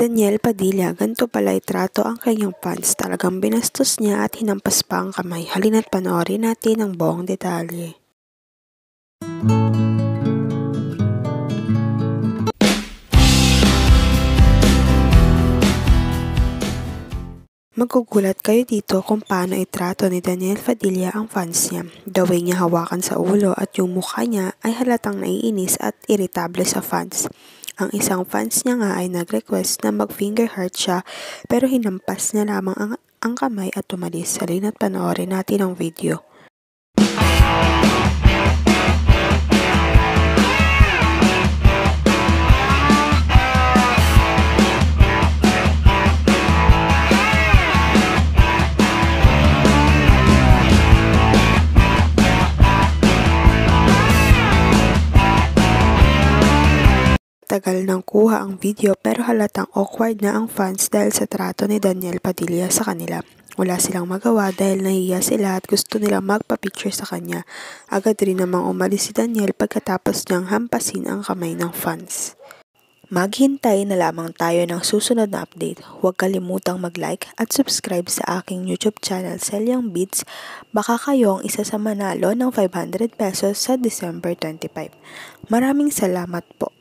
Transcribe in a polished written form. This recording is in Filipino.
Daniel Padilla, ganito pala itrato ang kanyang fans. Talagang binastos niya at hinampas pa ang kamay. Halina't panoorin natin ang buong detalye. Magugulat kayo dito kung paano itrato ni Daniel Padilla ang fans niya. The way niya hawakan sa ulo at yung mukha niya ay halatang naiinis at iritable sa fans. Ang isang fans niya nga ay nag-request na mag-finger heart siya pero hinampas niya lamang ang kamay at tumalis. Halina't panoorin natin ang video. Tagal nang kuha ang video pero halatang awkward na ang fans dahil sa trato ni Daniel Padilla sa kanila. Wala silang magawa dahil nahiya sila at gusto nilang magpa-picture sa kanya. Agad rin namang umalis si Daniel pagkatapos niyang hampasin ang kamay ng fans. Maghintay na lamang tayo ng susunod na update. Huwag kalimutang mag-like at subscribe sa aking YouTube channel Celiang Beats. Baka kayo ang isa sa manalo ng 500 pesos sa December 25. Maraming salamat po.